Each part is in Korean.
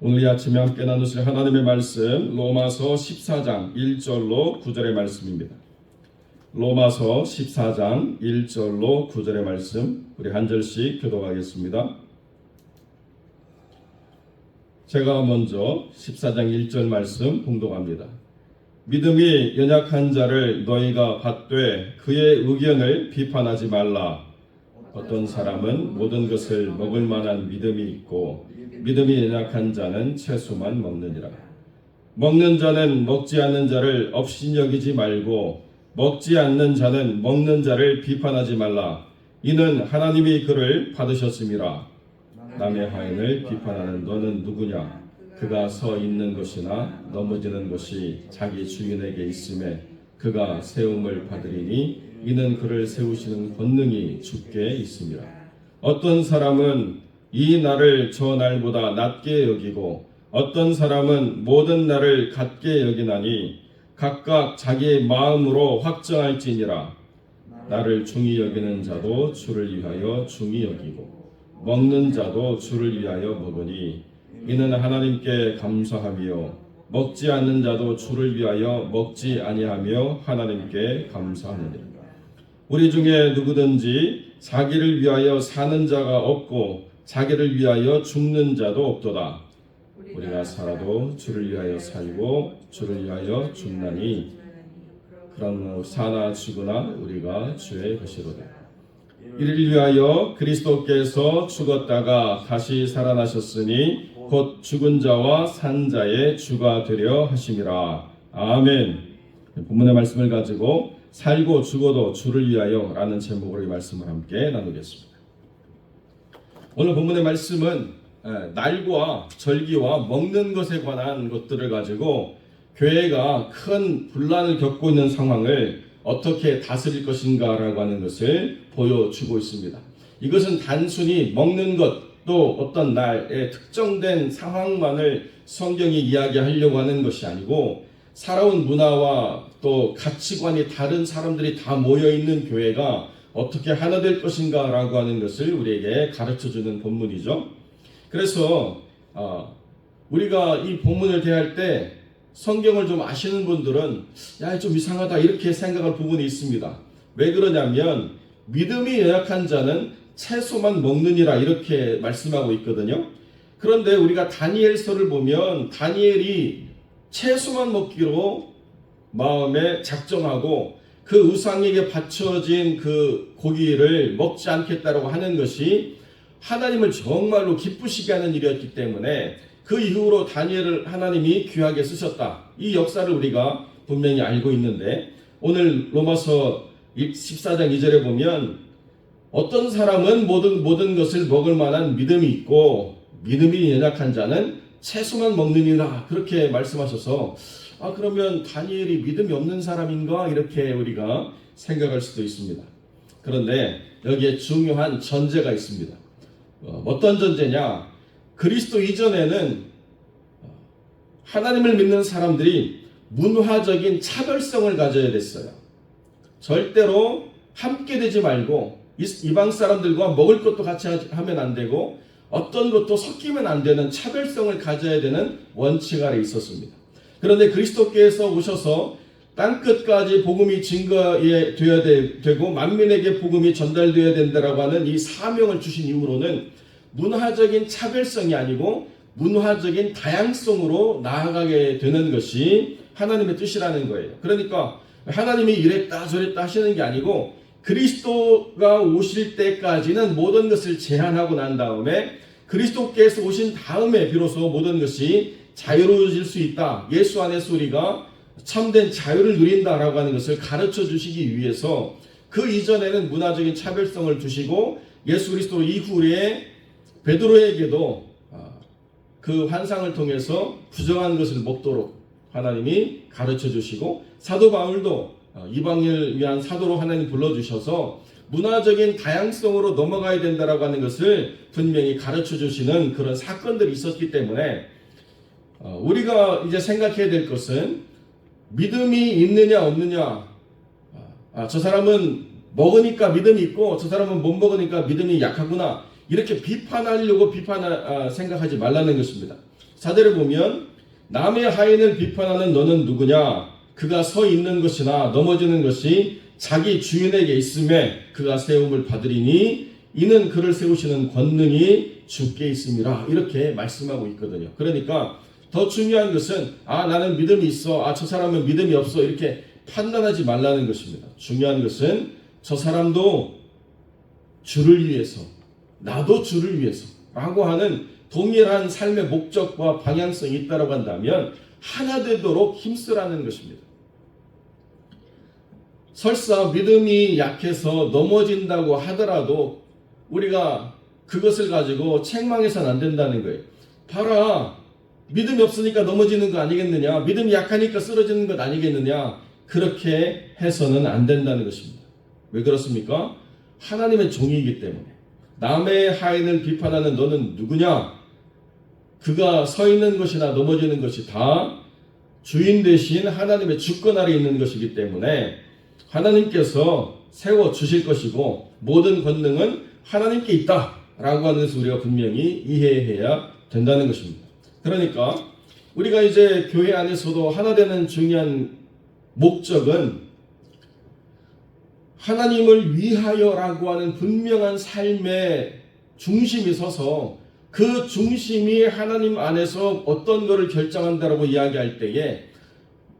오늘 이 아침에 함께 나누실 하나님의 말씀 로마서 14장 1절로 9절의 말씀입니다. 로마서 14장 1절로 9절의 말씀 우리 한 절씩 교독하겠습니다. 제가 먼저 14장 1절 말씀 봉독합니다. 믿음이 연약한 자를 너희가 받되 그의 의견을 비판하지 말라. 어떤 사람은 모든 것을 먹을 만한 믿음이 있고 믿음이 연약한 자는 채소만 먹느니라. 먹는 자는 먹지 않는 자를 업신여기지 말고 먹지 않는 자는 먹는 자를 비판하지 말라. 이는 하나님이 그를 받으셨음이라. 남의 하인을 비판하는 너는 누구냐? 그가 서 있는 것이나 넘어지는 것이 자기 주인에게 있음에 그가 세움을 받으리니 이는 그를 세우시는 권능이 주께 있음이라. 어떤 사람은 이 날을 저 날보다 낮게 여기고 어떤 사람은 모든 날을 같게 여기나니 각각 자기의 마음으로 확정할지니라. 나를 중히 여기는 자도 주를 위하여 중히 여기고 먹는 자도 주를 위하여 먹으니 이는 하나님께 감사하며 먹지 않는 자도 주를 위하여 먹지 아니하며 하나님께 감사하느니라. 우리 중에 누구든지 자기를 위하여 사는 자가 없고 자기를 위하여 죽는 자도 없도다. 우리가 살아도 주를 위하여 살고 주를 위하여 죽나니 그러므로 사나 죽으나 우리가 주의 것이로다. 이를 위하여 그리스도께서 죽었다가 다시 살아나셨으니 곧 죽은 자와 산 자의 주가 되려 하심이라. 아멘. 본문의 말씀을 가지고 살고 죽어도 주를 위하여 라는 제목으로 이 말씀을 함께 나누겠습니다. 오늘 본문의 말씀은 날과 절기와 먹는 것에 관한 것들을 가지고 교회가 큰 분란을 겪고 있는 상황을 어떻게 다스릴 것인가라고 하는 것을 보여주고 있습니다. 이것은 단순히 먹는 것 또 어떤 날의 특정된 상황만을 성경이 이야기하려고 하는 것이 아니고 살아온 문화와 또 가치관이 다른 사람들이 다 모여있는 교회가 어떻게 하나 될 것인가 라고 하는 것을 우리에게 가르쳐주는 본문이죠. 그래서 우리가 이 본문을 대할 때 성경을 좀 아시는 분들은 야, 좀 이상하다 이렇게 생각할 부분이 있습니다. 왜 그러냐면 믿음이 연약한 자는 채소만 먹느니라 이렇게 말씀하고 있거든요. 그런데 우리가 다니엘서를 보면 다니엘이 채소만 먹기로 마음에 작정하고 그 우상에게 바쳐진 그 고기를 먹지 않겠다라고 하는 것이 하나님을 정말로 기쁘시게 하는 일이었기 때문에 그 이후로 다니엘을 하나님이 귀하게 쓰셨다. 이 역사를 우리가 분명히 알고 있는데 오늘 로마서 14장 2절에 보면 어떤 사람은 모든 것을 먹을 만한 믿음이 있고 믿음이 연약한 자는 채소만 먹느니라 그렇게 말씀하셔서 그러면 다니엘이 믿음이 없는 사람인가 이렇게 우리가 생각할 수도 있습니다. 그런데 여기에 중요한 전제가 있습니다. 어떤 전제냐? 그리스도 이전에는 하나님을 믿는 사람들이 문화적인 차별성을 가져야 됐어요. 절대로 함께 되지 말고 이방 사람들과 먹을 것도 같이 하면 안 되고 어떤 것도 섞이면 안 되는 차별성을 가져야 되는 원칙 아래 있었습니다. 그런데 그리스도께서 오셔서 땅끝까지 복음이 증거되어야 되고 만민에게 복음이 전달되어야 된다라고 하는 이 사명을 주신 이후로는 문화적인 차별성이 아니고 문화적인 다양성으로 나아가게 되는 것이 하나님의 뜻이라는 거예요. 그러니까 하나님이 이랬다 저랬다 하시는 게 아니고 그리스도가 오실 때까지는 모든 것을 제한하고 난 다음에 그리스도께서 오신 다음에 비로소 모든 것이 자유로워질 수 있다. 예수 안에서 우리가 참된 자유를 누린다라고 하는 것을 가르쳐 주시기 위해서 그 이전에는 문화적인 차별성을 두시고 예수 그리스도 이후에 베드로에게도 그 환상을 통해서 부정한 것을 먹도록 하나님이 가르쳐 주시고 사도 바울도 이방인을 위한 사도로 하나님 불러주셔서 문화적인 다양성으로 넘어가야 된다라고 하는 것을 분명히 가르쳐 주시는 그런 사건들이 있었기 때문에 우리가 이제 생각해야 될 것은 믿음이 있느냐 없느냐 저 사람은 먹으니까 믿음이 있고 저 사람은 못 먹으니까 믿음이 약하구나 이렇게 비판하려고 생각하지 말라는 것입니다. 4절에 보면 남의 하인을 비판하는 너는 누구냐? 그가 서 있는 것이나 넘어지는 것이 자기 주인에게 있음에 그가 세움을 받으리니 이는 그를 세우시는 권능이 주께 있음이라. 이렇게 말씀하고 있거든요. 그러니까 더 중요한 것은 나는 믿음이 있어, 저 사람은 믿음이 없어, 이렇게 판단하지 말라는 것입니다. 중요한 것은 저 사람도 주를 위해서, 나도 주를 위해서 라고 하는 동일한 삶의 목적과 방향성이 있다고 한다면 하나 되도록 힘쓰라는 것입니다. 설사 믿음이 약해서 넘어진다고 하더라도 우리가 그것을 가지고 책망해서는 안 된다는 거예요. 봐라, 믿음이 없으니까 넘어지는 거 아니겠느냐, 믿음이 약하니까 쓰러지는 것 아니겠느냐, 그렇게 해서는 안 된다는 것입니다. 왜 그렇습니까? 하나님의 종이기 때문에. 남의 하인을 비판하는 너는 누구냐? 그가 서 있는 것이나 넘어지는 것이 다 주인 되신 하나님의 주권 아래 있는 것이기 때문에 하나님께서 세워주실 것이고 모든 권능은 하나님께 있다라고 하는 것을 우리가 분명히 이해해야 된다는 것입니다. 그러니까 우리가 이제 교회 안에서도 하나 되는 중요한 목적은 하나님을 위하여라고 하는 분명한 삶의 중심이 서서 그 중심이 하나님 안에서 어떤 것을 결정한다라고 이야기할 때에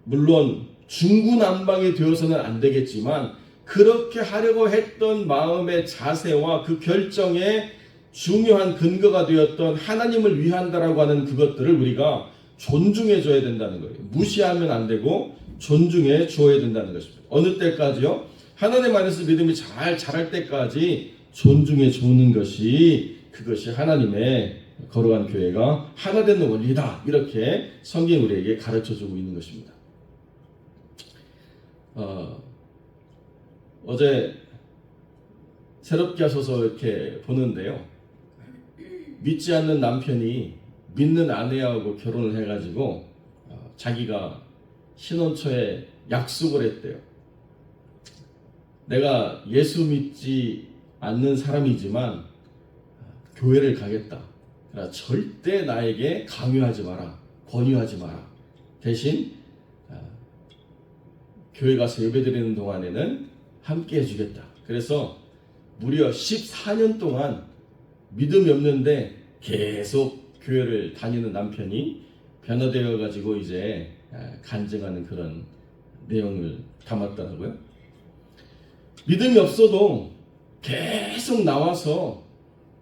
물론 중구난방이 되어서는 안 되겠지만 그렇게 하려고 했던 마음의 자세와 그 결정의 중요한 근거가 되었던 하나님을 위한다라고 하는 그것들을 우리가 존중해 줘야 된다는 거예요. 무시하면 안 되고 존중해 줘야 된다는 것입니다. 어느 때까지요? 하나님 안에서 믿음이 잘 자랄 때까지 존중해 주는 것이 그것이 하나님의 거룩한 교회가 하나 되는 원리다. 이렇게 성경이 우리에게 가르쳐주고 있는 것입니다. 어제 새롭게 하셔서 이렇게 보는데요. 믿지 않는 남편이 믿는 아내하고 결혼을 해가지고 자기가 신혼초에 약속을 했대요. 내가 예수 믿지 않는 사람이지만 교회를 가겠다. 그러나 절대 나에게 강요하지 마라. 권유하지 마라. 대신 교회 가서 예배드리는 동안에는 함께 해주겠다. 그래서 무려 14년 동안 믿음이 없는데 계속 교회를 다니는 남편이 변화되어 가지고 이제 간증하는 그런 내용을 담았더라고요. 믿음이 없어도 계속 나와서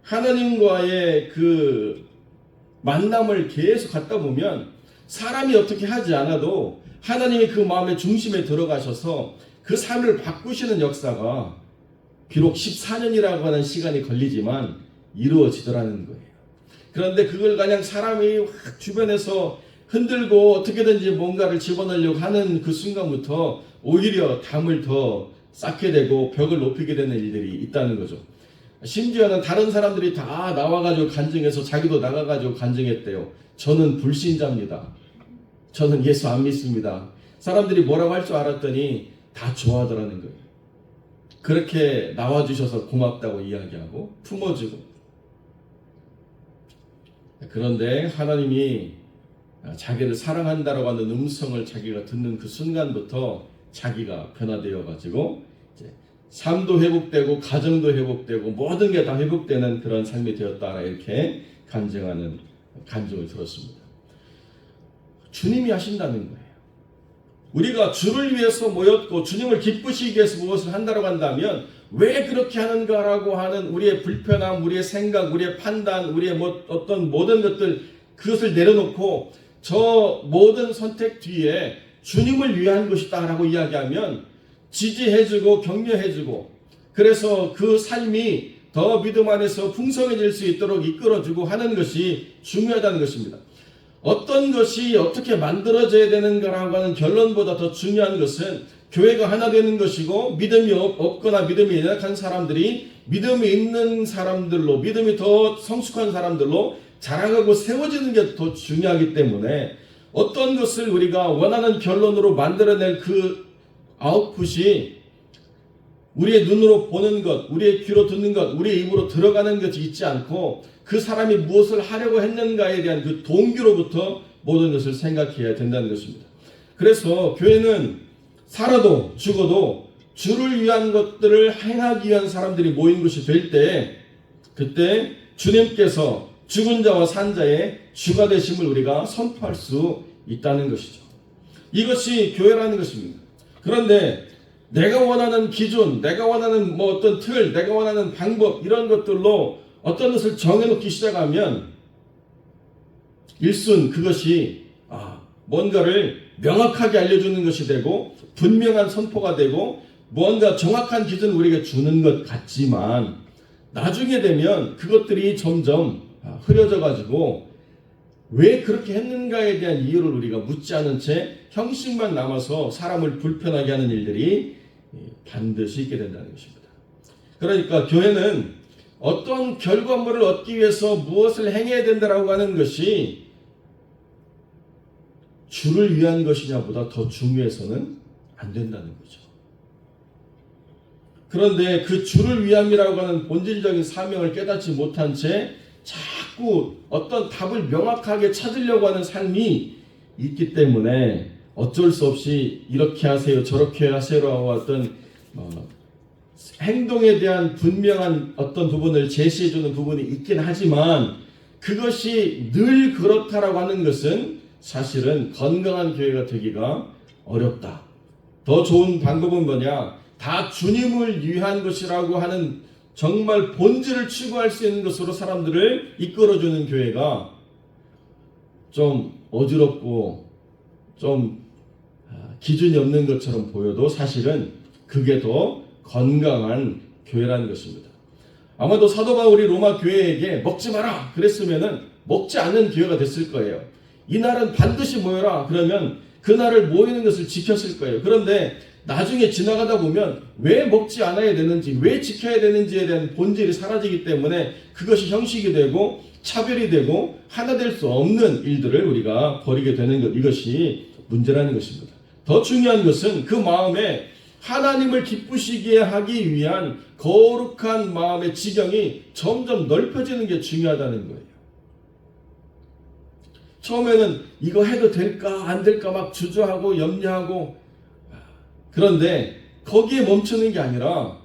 하나님과의 그 만남을 계속 갖다 보면 사람이 어떻게 하지 않아도 하나님이 그 마음의 중심에 들어가셔서 그 삶을 바꾸시는 역사가 비록 14년이라고 하는 시간이 걸리지만 이루어지더라는 거예요. 그런데 그걸 그냥 사람이 확 주변에서 흔들고 어떻게든지 뭔가를 집어넣으려고 하는 그 순간부터 오히려 담을 더 쌓게 되고 벽을 높이게 되는 일들이 있다는 거죠. 심지어는 다른 사람들이 다 나와가지고 간증해서 자기도 나가가지고 간증했대요. 저는 불신자입니다. 저는 예수 안 믿습니다. 사람들이 뭐라고 할 줄 알았더니 다 좋아하더라는 거예요. 그렇게 나와주셔서 고맙다고 이야기하고 품어주고. 그런데 하나님이 자기를 사랑한다라고 하는 음성을 자기가 듣는 그 순간부터 자기가 변화되어 가지고 이제 삶도 회복되고 가정도 회복되고 모든 게 다 회복되는 그런 삶이 되었다. 이렇게 간증을 들었습니다. 주님이 하신다는 거예요. 우리가 주를 위해서 모였고 주님을 기쁘시기 위해서 무엇을 한다고 한다면 왜 그렇게 하는가라고 하는 우리의 불편함, 우리의 생각, 우리의 판단, 우리의 어떤 모든 것들 그것을 내려놓고 저 모든 선택 뒤에 주님을 위한 것이다 라고 이야기하면 지지해주고 격려해주고 그래서 그 삶이 더 믿음 안에서 풍성해질 수 있도록 이끌어주고 하는 것이 중요하다는 것입니다. 어떤 것이 어떻게 만들어져야 되는가라고 하는 결론보다 더 중요한 것은 교회가 하나 되는 것이고 믿음이 없거나 믿음이 연약한 사람들이 믿음이 있는 사람들로 믿음이 더 성숙한 사람들로 자라가고 세워지는 게 더 중요하기 때문에 어떤 것을 우리가 원하는 결론으로 만들어낼 그 아웃풋이 우리의 눈으로 보는 것, 우리의 귀로 듣는 것, 우리의 입으로 들어가는 것이 있지 않고 그 사람이 무엇을 하려고 했는가에 대한 그 동기로부터 모든 것을 생각해야 된다는 것입니다. 그래서 교회는 살아도 죽어도 주를 위한 것들을 행하기 위한 사람들이 모인 것이 될 때, 그때 주님께서 죽은 자와 산 자의 주가 되심을 우리가 선포할 수 있다는 것이죠. 이것이 교회라는 것입니다. 그런데 내가 원하는 기준, 내가 원하는 어떤 틀, 내가 원하는 방법, 이런 것들로 어떤 것을 정해놓기 시작하면 일순 그것이 뭔가를 명확하게 알려주는 것이 되고 분명한 선포가 되고 뭔가 정확한 기준을 우리에게 주는 것 같지만 나중에 되면 그것들이 점점 흐려져 가지고 왜 그렇게 했는가에 대한 이유를 우리가 묻지 않은 채 형식만 남아서 사람을 불편하게 하는 일들이 반드시 있게 된다는 것입니다. 그러니까 교회는 어떤 결과물을 얻기 위해서 무엇을 행해야 된다라고 하는 것이 주를 위한 것이냐보다 더 중요해서는 안 된다는 거죠. 그런데 그 주를 위함이라고 하는 본질적인 사명을 깨닫지 못한 채 자꾸 어떤 답을 명확하게 찾으려고 하는 삶이 있기 때문에 어쩔 수 없이 이렇게 하세요, 저렇게 하세요라고 어떤 행동에 대한 분명한 어떤 부분을 제시해주는 부분이 있긴 하지만 그것이 늘 그렇다라고 하는 것은 사실은 건강한 교회가 되기가 어렵다. 더 좋은 방법은 뭐냐? 다 주님을 위한 것이라고 하는 정말 본질을 추구할 수 있는 것으로 사람들을 이끌어주는 교회가 좀 어지럽고 좀 기준이 없는 것처럼 보여도 사실은 그게 더 건강한 교회라는 것입니다. 아마도 사도 바울이 로마 교회에게 먹지 마라 그랬으면은 먹지 않는 교회가 됐을 거예요. 이날은 반드시 모여라 그러면 그날을 모이는 것을 지켰을 거예요. 그런데 나중에 지나가다 보면 왜 먹지 않아야 되는지, 왜 지켜야 되는지에 대한 본질이 사라지기 때문에 그것이 형식이 되고 차별이 되고 하나 될 수 없는 일들을 우리가 벌이게 되는 것, 이것이 문제라는 것입니다. 더 중요한 것은 그 마음에 하나님을 기쁘시게 하기 위한 거룩한 마음의 지경이 점점 넓혀지는 게 중요하다는 거예요. 처음에는 이거 해도 될까 안 될까 막 주저하고 염려하고, 그런데 거기에 멈추는 게 아니라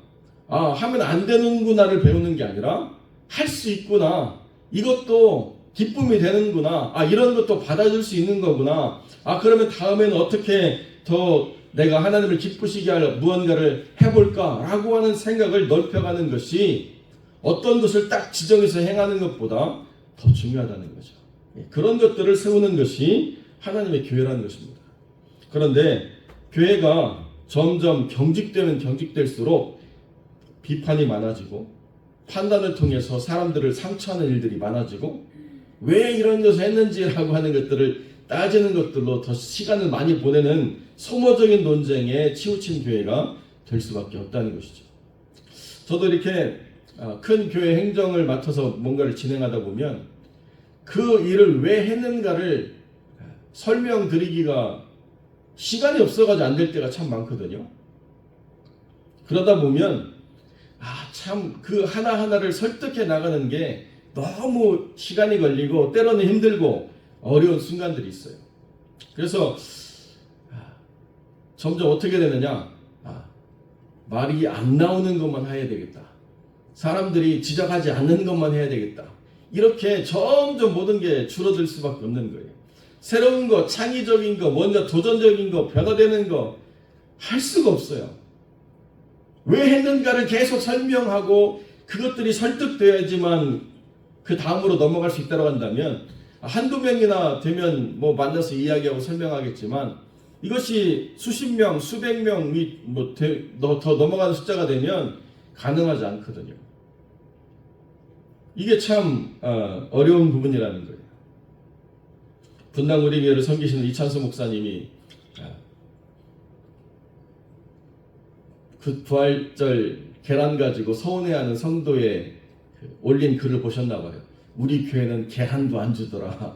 하면 안 되는구나를 배우는 게 아니라 할 수 있구나, 이것도 기쁨이 되는구나, 이런 것도 받아줄 수 있는 거구나, 그러면 다음에는 어떻게 더 내가 하나님을 기쁘시게 할 무언가를 해볼까 라고 하는 생각을 넓혀가는 것이 어떤 것을 딱 지정해서 행하는 것보다 더 중요하다는 거죠. 그런 것들을 세우는 것이 하나님의 교회라는 것입니다. 그런데 교회가 점점 경직되면 경직될수록 비판이 많아지고 판단을 통해서 사람들을 상처하는 일들이 많아지고 왜 이런 것을 했는지라고 하는 것들을 따지는 것들로 더 시간을 많이 보내는 소모적인 논쟁에 치우친 교회가 될 수밖에 없다는 것이죠. 저도 이렇게 큰 교회 행정을 맡아서 뭔가를 진행하다 보면 그 일을 왜 했는가를 설명드리기가 시간이 없어가지고 안 될 때가 참 많거든요. 그러다 보면 참 그 하나하나를 설득해 나가는 게 너무 시간이 걸리고 때로는 힘들고 어려운 순간들이 있어요. 그래서 점점 어떻게 되느냐, 말이 안 나오는 것만 해야 되겠다, 사람들이 지적하지 않는 것만 해야 되겠다, 이렇게 점점 모든 게 줄어들 수밖에 없는 거예요. 새로운 거, 창의적인 거, 뭔가 도전적인 거, 변화되는 거 할 수가 없어요. 왜 했는가를 계속 설명하고 그것들이 설득되어야지만 그 다음으로 넘어갈 수 있다고 한다면 한두 명이나 되면 만나서 이야기하고 설명하겠지만 이것이 수십 명, 수백 명이 더 넘어가는 숫자가 되면 가능하지 않거든요. 이게 참 어려운 부분이라는 거예요. 분당 우리 교회를 섬기시는 이찬수 목사님이 그 부활절 계란 가지고 서운해하는 성도의 올린 글을 보셨나 봐요. 우리 교회는 계란도 안 주더라.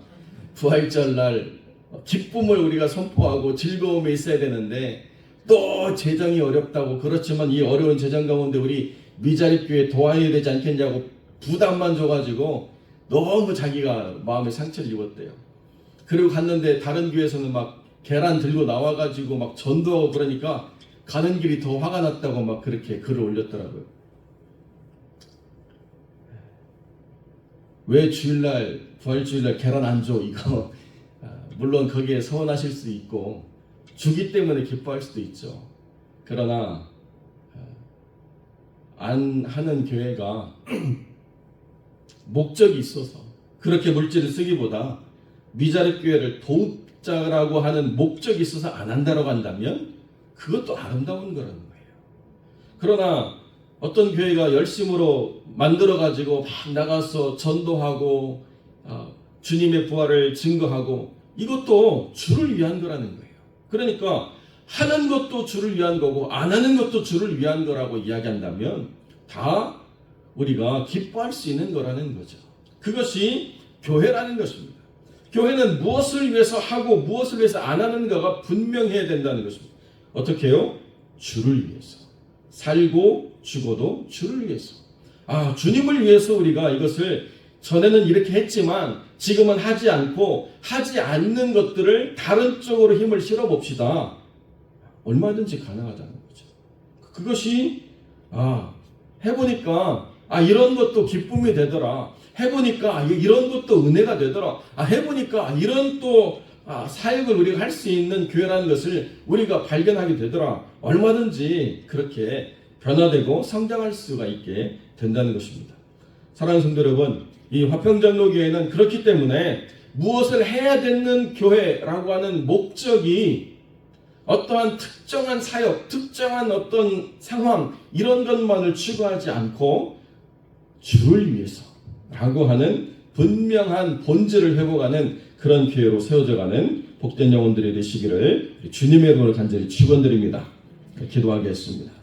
부활절 날 기쁨을 우리가 선포하고 즐거움에 있어야 되는데 또 재정이 어렵다고, 그렇지만 이 어려운 재정 가운데 우리 미자립교회 도와야 되지 않겠냐고 부담만 줘가지고 너무 자기가 마음에 상처를 입었대요. 그리고 갔는데 다른 교회에서는 막 계란 들고 나와가지고 막 전도하고 그러니까 가는 길이 더 화가 났다고 막 그렇게 글을 올렸더라고요. 왜 주일날, 부활주일날 계란 안 줘? 이거 물론 거기에 서운하실 수 있고 주기 때문에 기뻐할 수도 있죠. 그러나 안 하는 교회가 목적이 있어서 그렇게 물질을 쓰기보다 미자립 교회를 도우자라고 하는 목적이 있어서 안 한다고 한다면 그것도 아름다운 거라는 거예요. 그러나 어떤 교회가 열심으로 만들어가지고 막 나가서 전도하고 주님의 부활을 증거하고 이것도 주를 위한 거라는 거예요. 그러니까 하는 것도 주를 위한 거고 안 하는 것도 주를 위한 거라고 이야기한다면 다 우리가 기뻐할 수 있는 거라는 거죠. 그것이 교회라는 것입니다. 교회는 무엇을 위해서 하고 무엇을 위해서 안 하는가가 분명해야 된다는 것입니다. 어떻게 해요? 주를 위해서. 살고 죽어도 주를 위해서. 주님을 위해서 우리가 이것을 전에는 이렇게 했지만 지금은 하지 않고 하지 않는 것들을 다른 쪽으로 힘을 실어 봅시다. 얼마든지 가능하다는 거죠. 그것이 해보니까 이런 것도 기쁨이 되더라. 해보니까 이런 것도 은혜가 되더라. 해보니까 이런 또 사역을 우리가 할 수 있는 교회라는 것을 우리가 발견하게 되더라. 얼마든지 그렇게 변화되고 성장할 수가 있게 된다는 것입니다. 사랑하는 성도 여러분, 이 화평장로교회는 그렇기 때문에 무엇을 해야 되는 교회라고 하는 목적이 어떠한 특정한 사역, 특정한 어떤 상황 이런 것만을 추구하지 않고 주를 위해서라고 하는 분명한 본질을 회복하는 그런 교회로 세워져가는 복된 영혼들이 되시기를 주님의 이름으로 간절히 축원드립니다. 기도하겠습니다.